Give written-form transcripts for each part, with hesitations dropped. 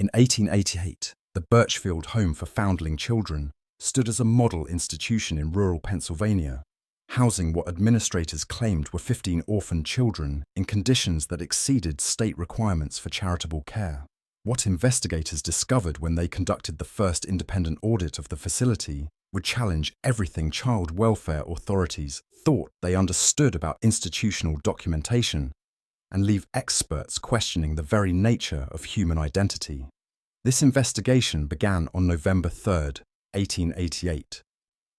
In 1888, the Birchfield Home for Foundling Children stood as a model institution in rural Pennsylvania, housing what administrators claimed were 15 orphaned children in conditions that exceeded state requirements for charitable care. What investigators discovered when they conducted the first independent audit of the facility would challenge everything child welfare authorities thought they understood about institutional documentation and leave experts questioning the very nature of human identity. This investigation began on November 3, 1888,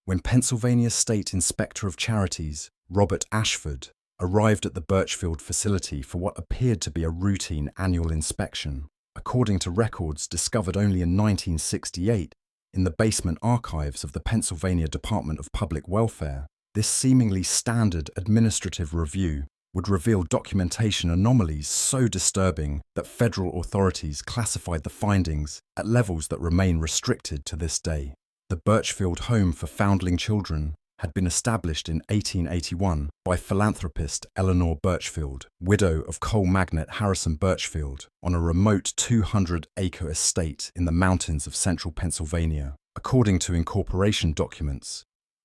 when Pennsylvania State Inspector of Charities, Robert Ashford, arrived at the Birchfield facility for what appeared to be a routine annual inspection. According to records discovered only in 1968 in the basement archives of the Pennsylvania Department of Public Welfare, this seemingly standard administrative review would reveal documentation anomalies so disturbing that federal authorities classified the findings at levels that remain restricted to this day. The Birchfield Home for Foundling Children had been established in 1881 by philanthropist Eleanor Birchfield, widow of coal magnate Harrison Birchfield, on a remote 200-acre estate in the mountains of central Pennsylvania. According to incorporation documents,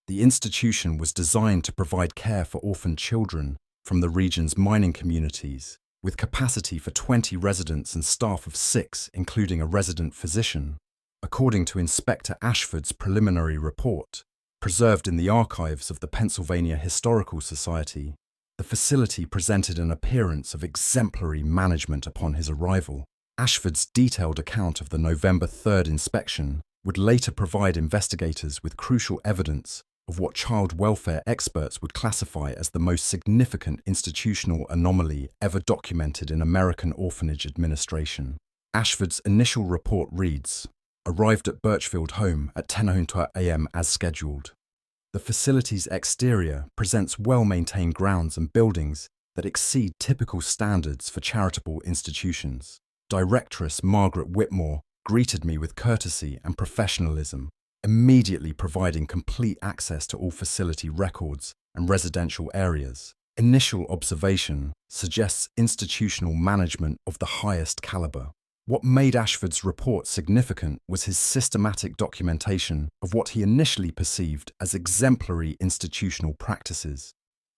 the institution was designed to provide care for orphaned children from the region's mining communities, with capacity for 20 residents and staff of 6, including a resident physician. According to Inspector Ashford's preliminary report, preserved in the archives of the Pennsylvania Historical Society, the facility presented an appearance of exemplary management upon his arrival. Ashford's detailed account of the November 3rd inspection would later provide investigators with crucial evidence of what child welfare experts would classify as the most significant institutional anomaly ever documented in American orphanage administration. Ashford's initial report reads, "Arrived at Birchfield Home at 10:00 a.m. as scheduled. The facility's exterior presents well-maintained grounds and buildings that exceed typical standards for charitable institutions. Directress Margaret Whitmore greeted me with courtesy and professionalism, immediately providing complete access to all facility records and residential areas. Initial observation suggests institutional management of the highest caliber." What made Ashford's report significant was his systematic documentation of what he initially perceived as exemplary institutional practices.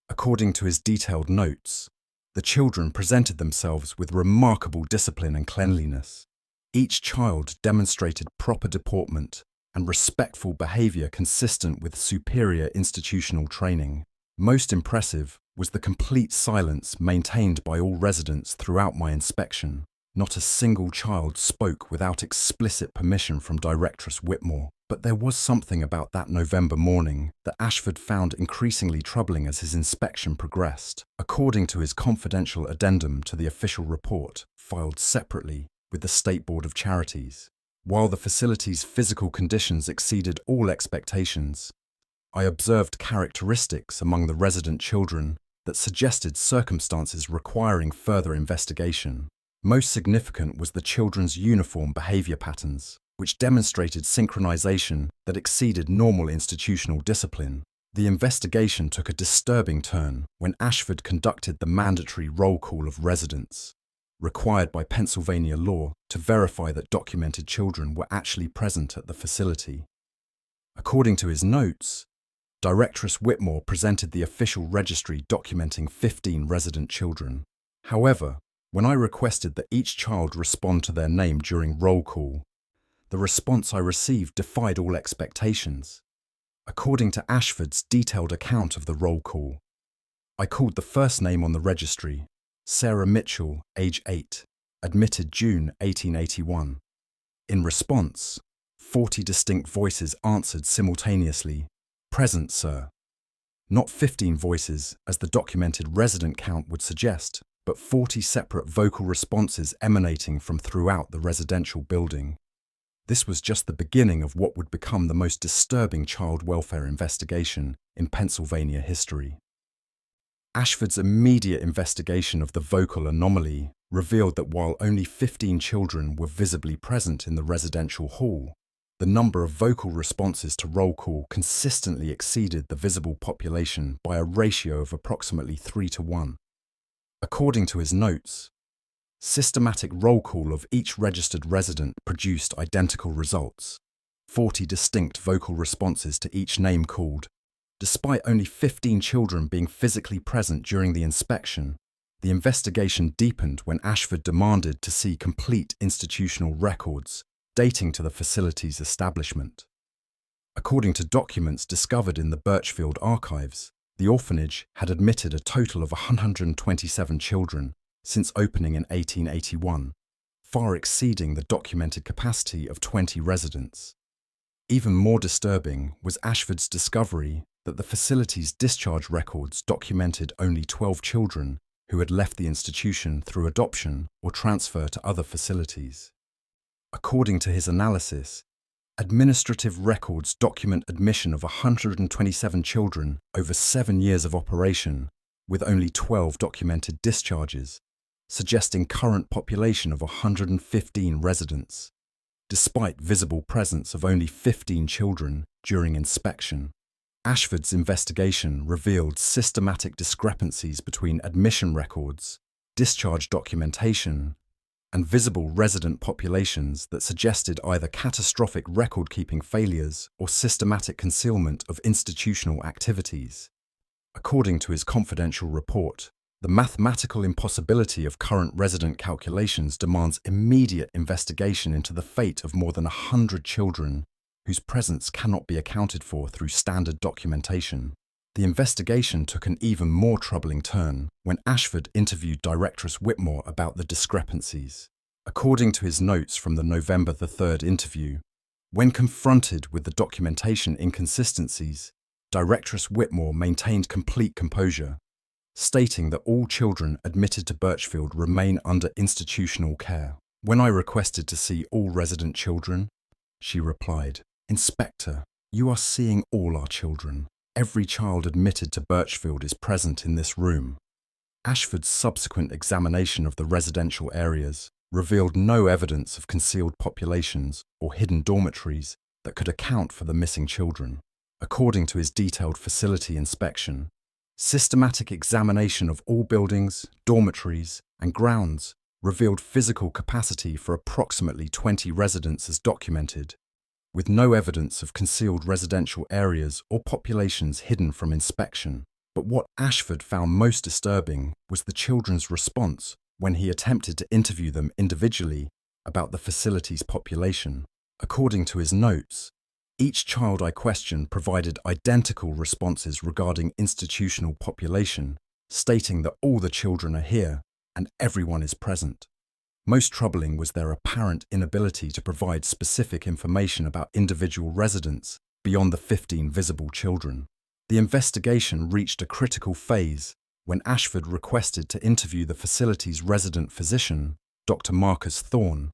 According to his detailed notes, the children presented themselves with remarkable discipline and cleanliness. Each child demonstrated proper deportment and respectful behavior consistent with superior institutional training. Most impressive was the complete silence maintained by all residents throughout my inspection. Not a single child spoke without explicit permission from Directress Whitmore. But there was something about that November morning that Ashford found increasingly troubling as his inspection progressed. According to his confidential addendum to the official report, filed separately with the State Board of Charities, while the facility's physical conditions exceeded all expectations, I observed characteristics among the resident children that suggested circumstances requiring further investigation. Most significant was the children's uniform behavior patterns, which demonstrated synchronization that exceeded normal institutional discipline. The investigation took a disturbing turn when Ashford conducted the mandatory roll call of residents, required by Pennsylvania law to verify that documented children were actually present at the facility. According to his notes, Directress Whitmore presented the official registry documenting 15 resident children. However, when I requested that each child respond to their name during roll call, the response I received defied all expectations. According to Ashford's detailed account of the roll call, I called the first name on the registry, Sarah Mitchell, age 8, admitted June 1881. In response, 40 distinct voices answered simultaneously, "Present, sir." Not 15 voices, as the documented resident count would suggest, but 40 separate vocal responses emanating from throughout the residential building. This was just the beginning of what would become the most disturbing child welfare investigation in Pennsylvania history. Ashford's immediate investigation of the vocal anomaly revealed that while only 15 children were visibly present in the residential hall, the number of vocal responses to roll call consistently exceeded the visible population by a ratio of approximately 3 to 1. According to his notes, Systematic roll call of each registered resident produced identical results. 40 distinct vocal responses to each name called. Despite only 15 children being physically present during the inspection, the investigation deepened when Ashford demanded to see complete institutional records dating to the facility's establishment. According to documents discovered in the Birchfield archives, the orphanage had admitted a total of 127 children since opening in 1881, far exceeding the documented capacity of 20 residents. Even more disturbing was Ashford's discovery that the facility's discharge records documented only 12 children who had left the institution through adoption or transfer to other facilities. According to his analysis, administrative records document admission of 127 children over 7 years of operation, with only 12 documented discharges, suggesting current population of 115 residents, despite visible presence of only 15 children during inspection. Ashford's investigation revealed systematic discrepancies between admission records, discharge documentation, and visible resident populations that suggested either catastrophic record-keeping failures or systematic concealment of institutional activities. According to his confidential report, the mathematical impossibility of current resident calculations demands immediate investigation into the fate of more than 100 children whose presence cannot be accounted for through standard documentation. The investigation took an even more troubling turn when Ashford interviewed Directress Whitmore about the discrepancies. According to his notes from the November 3rd interview, when confronted with the documentation inconsistencies, Directress Whitmore maintained complete composure, stating that all children admitted to Birchfield remain under institutional care. When I requested to see all resident children, she replied, "Inspector, you are seeing all our children. Every child admitted to Birchfield is present in this room." Ashford's subsequent examination of the residential areas revealed no evidence of concealed populations or hidden dormitories that could account for the missing children. According to his detailed facility inspection, systematic examination of all buildings, dormitories, and grounds revealed physical capacity for approximately 20 residents as documented, with no evidence of concealed residential areas or populations hidden from inspection. But what Ashford found most disturbing was the children's response when he attempted to interview them individually about the facility's population. According to his notes, each child I questioned provided identical responses regarding institutional population, stating that all the children are here and everyone is present. Most troubling was their apparent inability to provide specific information about individual residents beyond the 15 visible children. The investigation reached a critical phase when Ashford requested to interview the facility's resident physician, Dr. Marcus Thorne,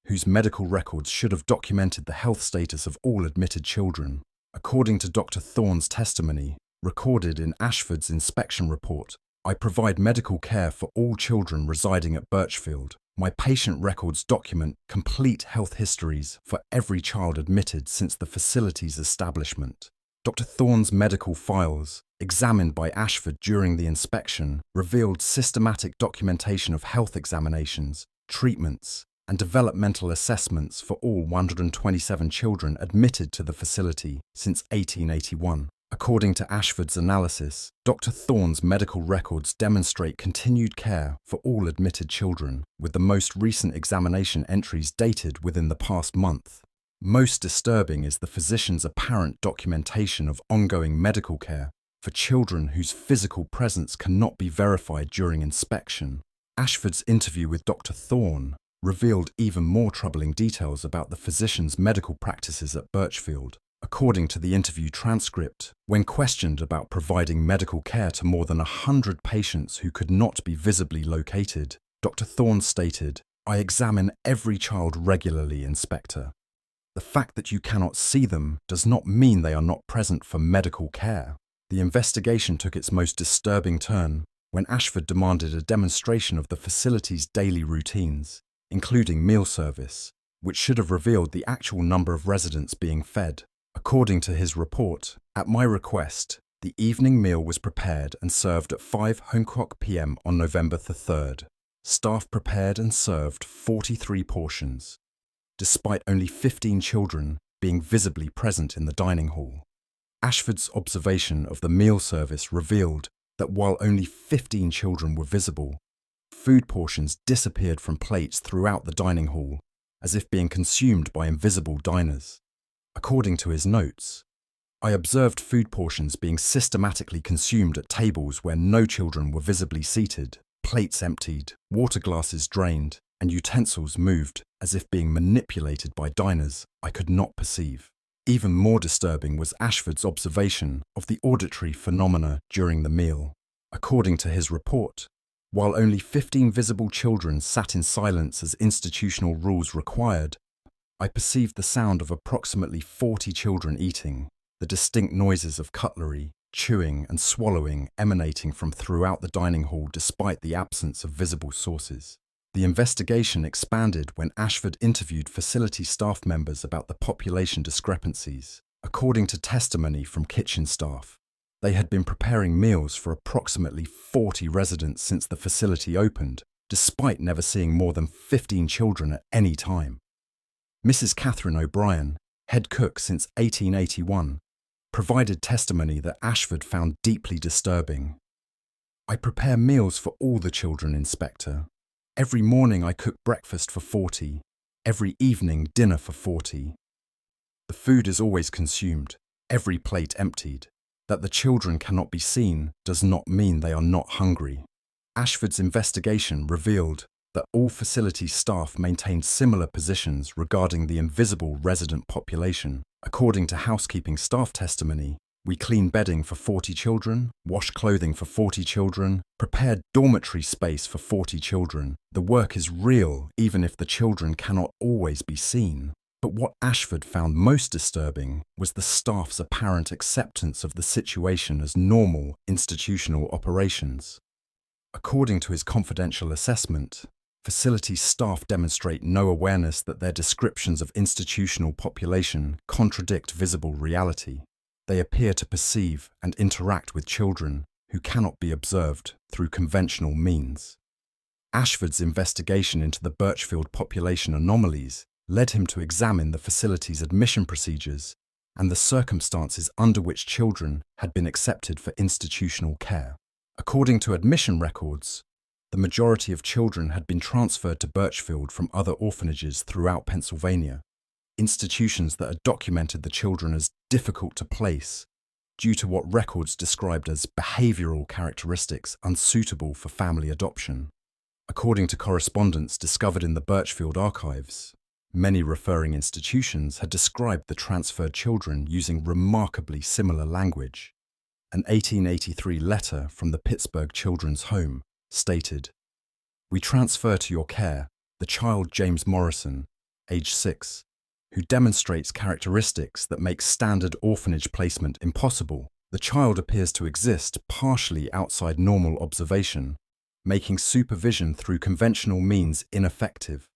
whose medical records should have documented the health status of all admitted children. According to Dr. Thorne's testimony, recorded in Ashford's inspection report, "I provide medical care for all children residing at Birchfield. My patient records document complete health histories for every child admitted since the facility's establishment." Dr. Thorne's medical files, examined by Ashford during the inspection, revealed systematic documentation of health examinations, treatments, and developmental assessments for all 127 children admitted to the facility since 1881. According to Ashford's analysis, Dr. Thorne's medical records demonstrate continued care for all admitted children, with the most recent examination entries dated within the past month. Most disturbing is the physician's apparent documentation of ongoing medical care for children whose physical presence cannot be verified during inspection. Ashford's interview with Dr. Thorne revealed even more troubling details about the physician's medical practices at Birchfield. According to the interview transcript, when questioned about providing medical care to more than 100 patients who could not be visibly located, Dr. Thorne stated, "I examine every child regularly, Inspector. The fact that you cannot see them does not mean they are not present for medical care." The investigation took its most disturbing turn when Ashford demanded a demonstration of the facility's daily routines, including meal service, which should have revealed the actual number of residents being fed. According to his report, at my request, the evening meal was prepared and served at 5:00 p.m. on November the 3rd. staff prepared and served 43 portions, despite only 15 children being visibly present in the dining hall. Ashford's observation of the meal service revealed that while only 15 children were visible, food portions disappeared from plates throughout the dining hall, as if being consumed by invisible diners. According to his notes, I observed food portions being systematically consumed at tables where no children were visibly seated, plates emptied, water glasses drained, and utensils moved as if being manipulated by diners I could not perceive. Even more disturbing was Ashford's observation of the auditory phenomena during the meal. According to his report, while only 15 visible children sat in silence as institutional rules required, I perceived the sound of approximately 40 children eating, the distinct noises of cutlery, chewing and swallowing emanating from throughout the dining hall despite the absence of visible sources. The investigation expanded when Ashford interviewed facility staff members about the population discrepancies. According to testimony from kitchen staff, they had been preparing meals for approximately 40 residents since the facility opened, despite never seeing more than 15 children at any time. Mrs. Catherine O'Brien, head cook since 1881, provided testimony that Ashford found deeply disturbing. I prepare meals for all the children, Inspector. Every morning I cook breakfast for 40, every evening dinner for 40. The food is always consumed, every plate emptied. That the children cannot be seen does not mean they are not hungry. Ashford's investigation revealed that all facility staff maintained similar positions regarding the invisible resident population. According to housekeeping staff testimony, we clean bedding for 40 children, wash clothing for 40 children, prepared dormitory space for 40 children. The work is real even if the children cannot always be seen. But what Ashford found most disturbing was the staff's apparent acceptance of the situation as normal institutional operations. According to his confidential assessment, facility staff demonstrate no awareness that their descriptions of institutional population contradict visible reality. They appear to perceive and interact with children who cannot be observed through conventional means. Ashford's investigation into the Birchfield population anomalies led him to examine the facility's admission procedures and the circumstances under which children had been accepted for institutional care. According to admission records, the majority of children had been transferred to Birchfield from other orphanages throughout Pennsylvania, institutions that had documented the children as difficult to place due to what records described as behavioral characteristics unsuitable for family adoption. According to correspondence discovered in the Birchfield archives, many referring institutions had described the transferred children using remarkably similar language. An 1883 letter from the Pittsburgh Children's Home stated, "We transfer to your care the child James Morrison, age 6, who demonstrates characteristics that make standard orphanage placement impossible. The child appears to exist partially outside normal observation, making supervision through conventional means ineffective."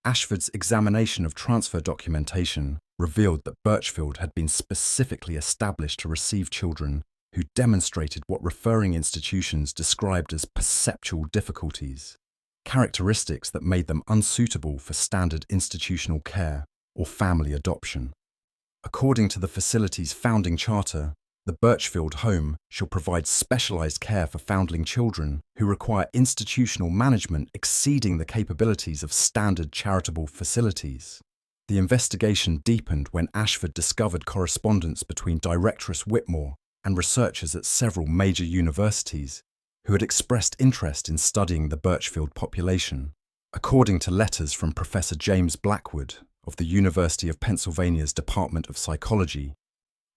Ashford's examination of transfer documentation revealed that Birchfield had been specifically established to receive children who demonstrated what referring institutions described as perceptual difficulties, characteristics that made them unsuitable for standard institutional care or family adoption. According to the facility's founding charter, the Birchfield Home shall provide specialized care for foundling children who require institutional management exceeding the capabilities of standard charitable facilities. The investigation deepened when Ashford discovered correspondence between Directress Whitmore and researchers at several major universities who had expressed interest in studying the Birchfield population. According to letters from Professor James Blackwood of the University of Pennsylvania's Department of Psychology,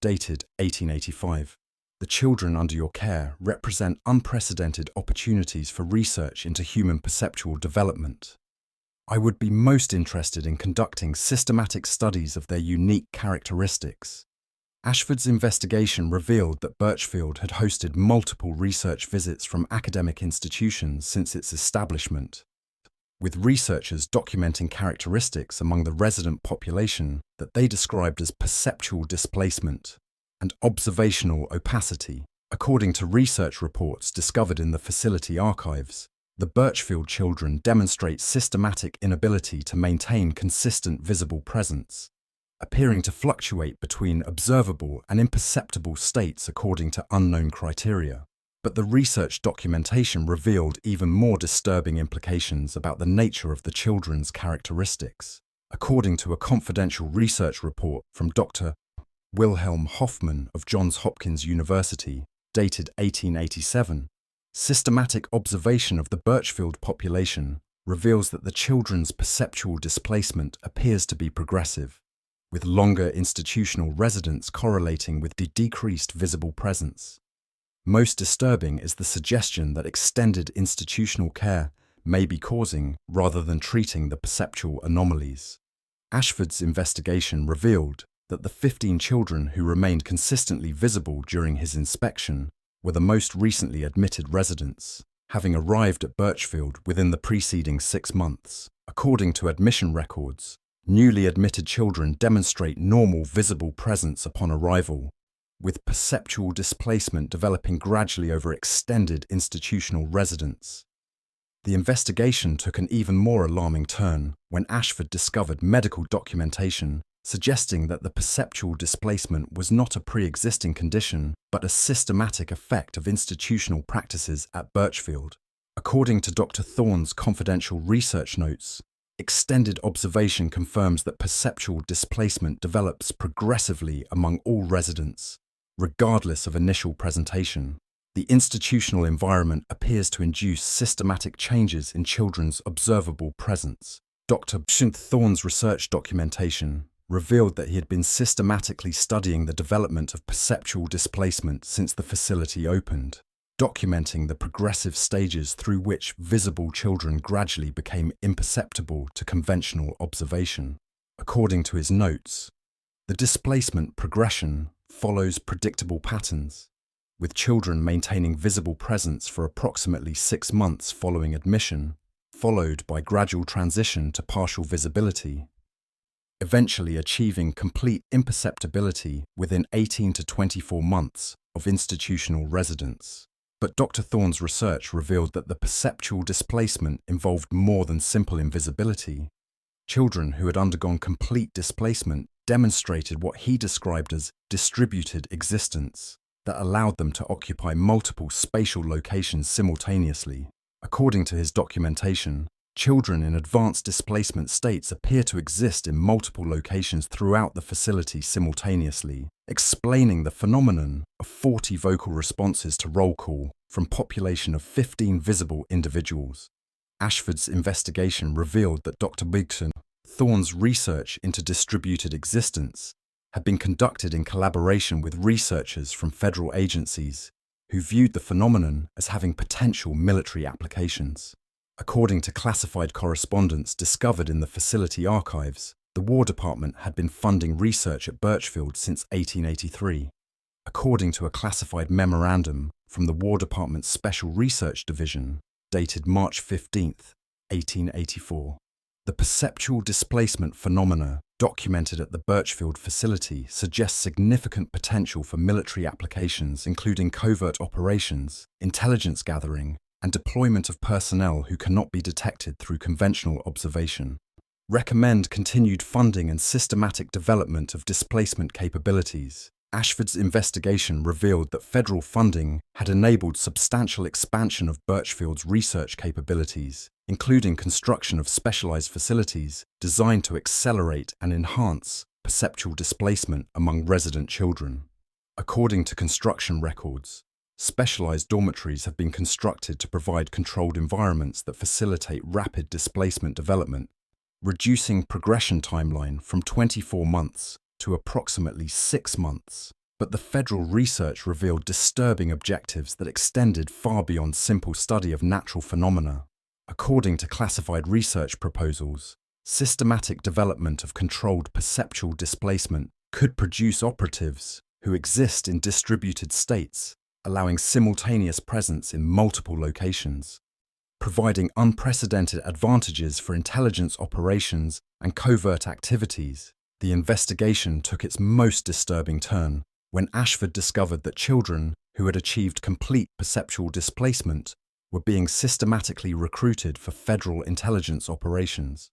dated 1885, the children under your care represent unprecedented opportunities for research into human perceptual development. I would be most interested in conducting systematic studies of their unique characteristics. Ashford's investigation revealed that Birchfield had hosted multiple research visits from academic institutions since its establishment, with researchers documenting characteristics among the resident population that they described as perceptual displacement and observational opacity. According to research reports discovered in the facility archives, The Birchfield children demonstrate systematic inability to maintain consistent visible presence, appearing to fluctuate between observable and imperceptible states according to unknown criteria. But the research documentation revealed even more disturbing implications about the nature of the children's characteristics. According to a confidential research report from Dr. Wilhelm Hoffmann of Johns Hopkins University, dated 1887, systematic observation of the Birchfield population reveals that the children's perceptual displacement appears to be progressive, with longer institutional residence correlating with decreased visible presence. Most disturbing is the suggestion that extended institutional care may be causing rather than treating the perceptual anomalies. Ashford's investigation revealed that the 15 children who remained consistently visible during his inspection were the most recently admitted residents, having arrived at Birchfield within the preceding 6 months. According to admission records, newly admitted children demonstrate normal visible presence upon arrival, with perceptual displacement developing gradually over extended institutional residence. The investigation took an even more alarming turn when Ashford discovered medical documentation suggesting that the perceptual displacement was not a pre-existing condition but a systematic effect of institutional practices at Birchfield. According to Dr. Thorne's confidential research notes, extended observation confirms that perceptual displacement develops progressively among all residents, regardless of initial presentation. The institutional environment appears to induce systematic changes in children's observable presence. Dr. Thorne's research documentation revealed that he had been systematically studying the development of perceptual displacement since the facility opened, documenting the progressive stages through which visible children gradually became imperceptible to conventional observation. According to his notes, the displacement progression follows predictable patterns, with children maintaining visible presence for approximately 6 months following admission, followed by gradual transition to partial visibility, eventually achieving complete imperceptibility within 18 to 24 months of institutional residence. But Dr. Thorne's research revealed that the perceptual displacement involved more than simple invisibility. Children who had undergone complete displacement demonstrated what he described as distributed existence that allowed them to occupy multiple spatial locations simultaneously. According to his documentation, children in advanced displacement states appear to exist in multiple locations throughout the facility simultaneously, explaining the phenomenon of 40 vocal responses to roll call from population of 15 visible individuals. Ashford's investigation revealed that Dr. Thorne's research into distributed existence had been conducted in collaboration with researchers from federal agencies who viewed the phenomenon as having potential military applications. According to classified correspondence discovered in the facility archives, the War Department had been funding research at Birchfield since 1883. According to a classified memorandum from the War Department's Special Research Division, dated March 15, 1884, the perceptual displacement phenomena documented at the Birchfield facility suggests significant potential for military applications, including covert operations, intelligence gathering, and deployment of personnel who cannot be detected through conventional observation. Recommend continued funding and systematic development of displacement capabilities. Ashford's investigation revealed that federal funding had enabled substantial expansion of Birchfield's research capabilities, including construction of specialized facilities designed to accelerate and enhance perceptual displacement among resident children. According to construction records, specialized dormitories have been constructed to provide controlled environments that facilitate rapid displacement development, reducing progression timeline from 24 months to approximately 6 months. But the federal research revealed disturbing objectives that extended far beyond simple study of natural phenomena. According to classified research proposals, systematic development of controlled perceptual displacement could produce operatives who exist in distributed states, allowing simultaneous presence in multiple locations, providing unprecedented advantages for intelligence operations and covert activities. The investigation took its most disturbing turn when Ashford discovered that children who had achieved complete perceptual displacement were being systematically recruited for federal intelligence operations.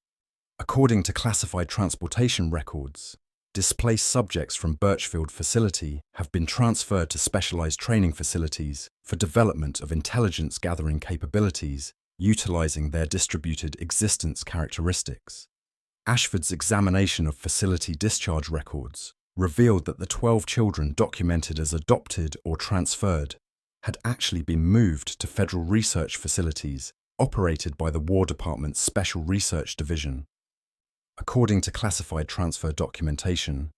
According to classified transportation records, displaced subjects from Birchfield facility have been transferred to specialized training facilities for development of intelligence gathering capabilities utilizing their distributed existence characteristics. Ashford's examination of facility discharge records revealed that the 12 children documented as adopted or transferred had actually been moved to federal research facilities operated by the War Department's Special Research Division. According to classified transfer documentation,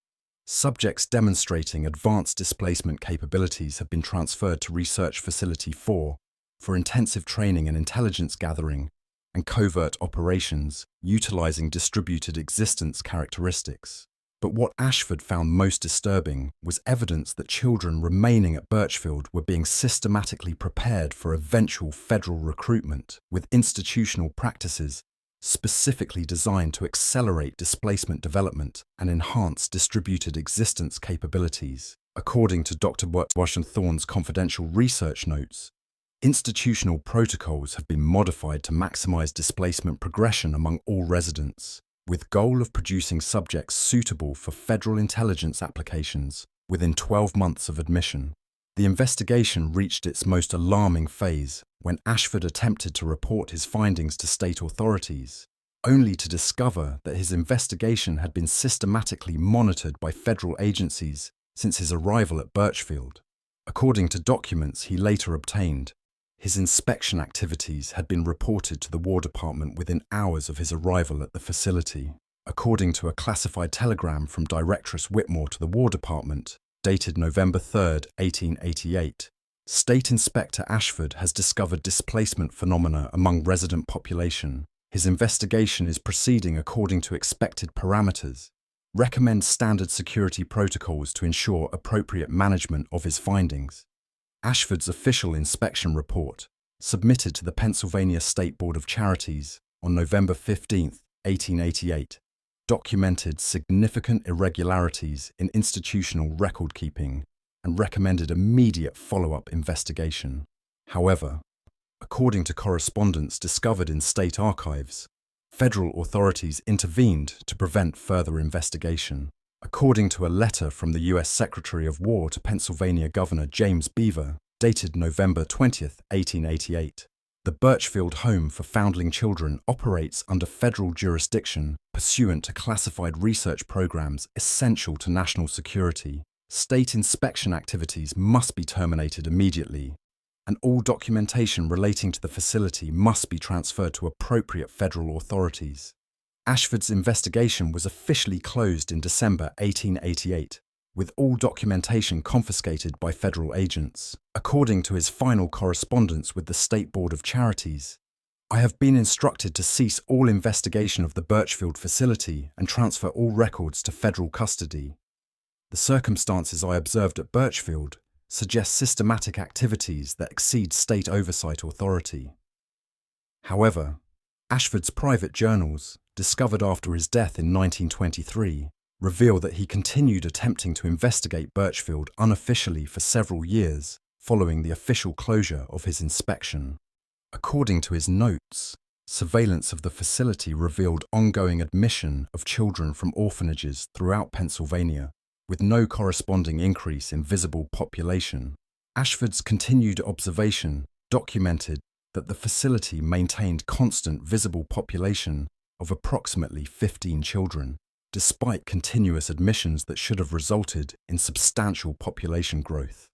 subjects demonstrating advanced displacement capabilities have been transferred to Research Facility 4 for intensive training and intelligence gathering and covert operations utilizing distributed existence characteristics. But what Ashford found most disturbing was evidence that children remaining at Birchfield were being systematically prepared for eventual federal recruitment with institutional practices specifically designed to accelerate displacement development and enhance distributed existence capabilities. According to Dr. Washington's confidential research notes, institutional protocols have been modified to maximize displacement progression among all residents, with goal of producing subjects suitable for federal intelligence applications within 12 months of admission. The investigation reached its most alarming phase when Ashford attempted to report his findings to state authorities, only to discover that his investigation had been systematically monitored by federal agencies since his arrival at Birchfield. According to documents he later obtained, his inspection activities had been reported to the War Department within hours of his arrival at the facility. According to a classified telegram from Directress Whitmore to the War Department, dated November 3, 1888, State Inspector Ashford has discovered displacement phenomena among resident population. His investigation is proceeding according to expected parameters. Recommend standard security protocols to ensure appropriate management of his findings. Ashford's official inspection report, submitted to the Pennsylvania State Board of Charities on November 15, 1888, documented significant irregularities in institutional record-keeping and recommended immediate follow-up investigation. However, according to correspondence discovered in state archives, federal authorities intervened to prevent further investigation. According to a letter from the U.S. Secretary of War to Pennsylvania Governor James Beaver, dated November 20, 1888, the Birchfield Home for Foundling Children operates under federal jurisdiction pursuant to classified research programs essential to national security. State inspection activities must be terminated immediately, and all documentation relating to the facility must be transferred to appropriate federal authorities. Ashford's investigation was officially closed in December 1888, with all documentation confiscated by federal agents. According to his final correspondence with the State Board of Charities, I have been instructed to cease all investigation of the Birchfield facility and transfer all records to federal custody. The circumstances I observed at Birchfield suggest systematic activities that exceed state oversight authority. However, Ashford's private journals, discovered after his death in 1923, reveal that he continued attempting to investigate Birchfield unofficially for several years following the official closure of his inspection. According to his notes, surveillance of the facility revealed ongoing admission of children from orphanages throughout Pennsylvania, with no corresponding increase in visible population. Ashford's continued observation documented that the facility maintained constant visible population of approximately 15 children, despite continuous admissions that should have resulted in substantial population growth.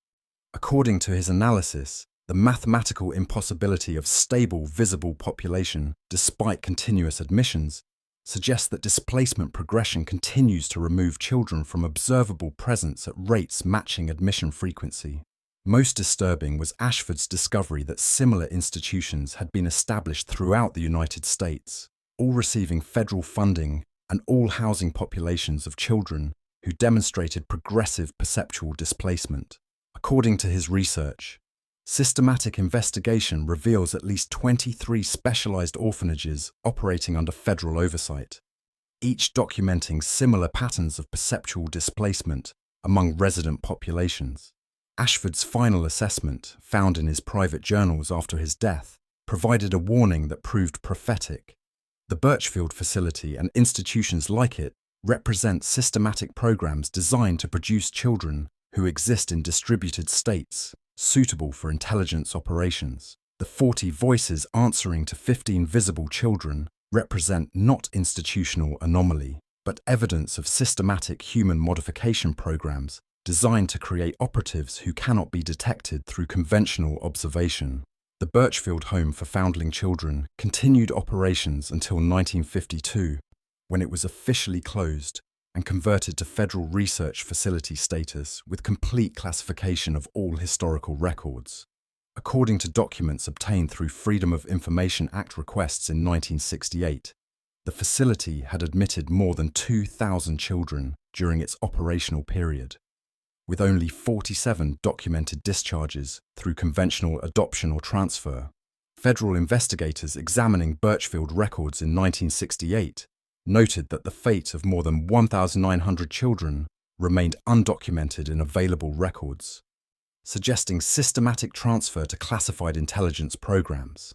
According to his analysis, the mathematical impossibility of stable visible population despite continuous admissions suggests that displacement progression continues to remove children from observable presence at rates matching admission frequency. Most disturbing was Ashford's discovery that similar institutions had been established throughout the United States, all receiving federal funding and all housing populations of children who demonstrated progressive perceptual displacement. According to his research, systematic investigation reveals at least 23 specialized orphanages operating under federal oversight, each documenting similar patterns of perceptual displacement among resident populations. Ashford's final assessment, found in his private journals after his death, provided a warning that proved prophetic. The Birchfield facility and institutions like it represent systematic programs designed to produce children who exist in distributed states, suitable for intelligence operations. The 40 voices answering to 15 visible children represent not institutional anomaly, but evidence of systematic human modification programs designed to create operatives who cannot be detected through conventional observation. The Birchfield Home for Foundling Children continued operations until 1952, when it was officially closed and converted to federal research facility status with complete classification of all historical records. According to documents obtained through Freedom of Information Act requests in 1968, the facility had admitted more than 2,000 children during its operational period, with only 47 documented discharges through conventional adoption or transfer. Federal investigators examining Birchfield records in 1968 noted that the fate of more than 1,900 children remained undocumented in available records, suggesting systematic transfer to classified intelligence programs.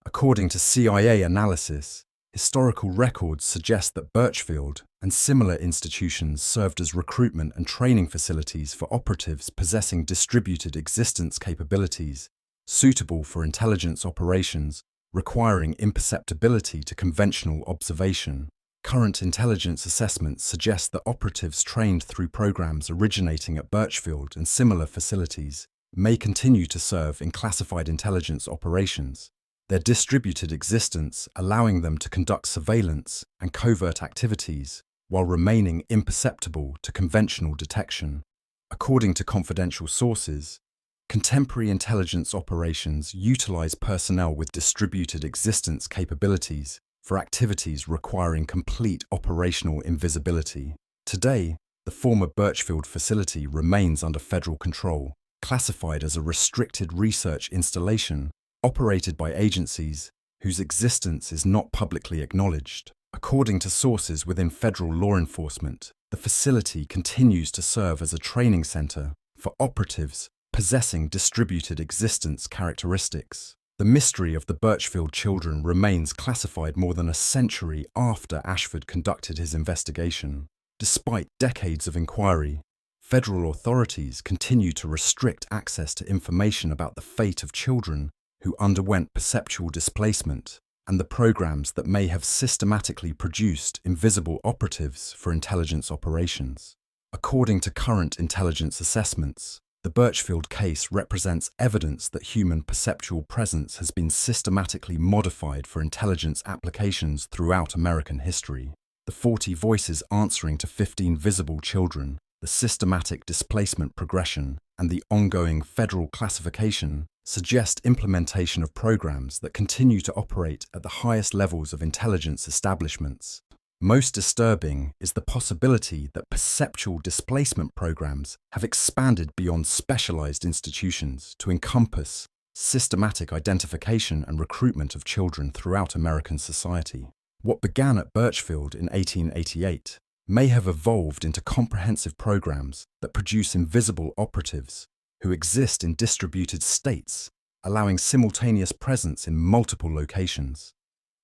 According to CIA analysis, historical records suggest that Birchfield and similar institutions served as recruitment and training facilities for operatives possessing distributed existence capabilities suitable for intelligence operations requiring imperceptibility to conventional observation. Current intelligence assessments suggest that operatives trained through programs originating at Birchfield and similar facilities may continue to serve in classified intelligence operations, their distributed existence allowing them to conduct surveillance and covert activities while remaining imperceptible to conventional detection. According to confidential sources, contemporary intelligence operations utilize personnel with distributed existence capabilities for activities requiring complete operational invisibility. Today, the former Birchfield facility remains under federal control, classified as a restricted research installation operated by agencies whose existence is not publicly acknowledged. According to sources within federal law enforcement, the facility continues to serve as a training center for operatives possessing distributed existence characteristics. The mystery of the Birchfield children remains classified more than a century after Ashford conducted his investigation. Despite decades of inquiry, federal authorities continue to restrict access to information about the fate of children who underwent perceptual displacement and the programs that may have systematically produced invisible operatives for intelligence operations. According to current intelligence assessments, the Birchfield case represents evidence that human perceptual presence has been systematically modified for intelligence applications throughout American history. The 40 voices answering to 15 visible children, the systematic displacement progression, and the ongoing federal classification suggest implementation of programs that continue to operate at the highest levels of intelligence establishments. Most disturbing is the possibility that perceptual displacement programs have expanded beyond specialized institutions to encompass systematic identification and recruitment of children throughout American society. What began at Birchfield in 1888 may have evolved into comprehensive programs that produce invisible operatives who exist in distributed states, allowing simultaneous presence in multiple locations.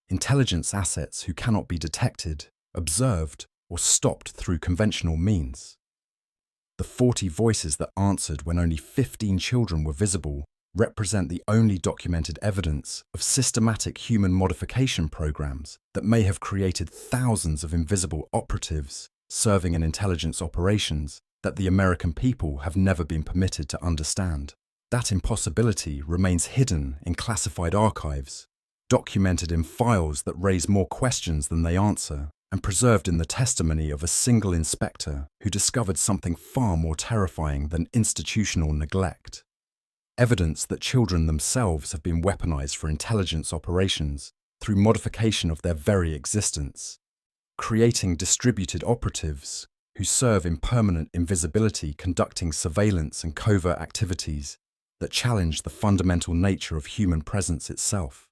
Intelligence assets who cannot be detected, observed, or stopped through conventional means. The 40 voices that answered when only 15 children were visible represent the only documented evidence of systematic human modification programs that may have created thousands of invisible operatives serving in intelligence operations that the American people have never been permitted to understand. That impossibility remains hidden in classified archives, documented in files that raise more questions than they answer, and preserved in the testimony of a single inspector who discovered something far more terrifying than institutional neglect. Evidence that children themselves have been weaponized for intelligence operations through modification of their very existence, creating distributed operatives who serve in permanent invisibility conducting surveillance and covert activities that challenge the fundamental nature of human presence itself.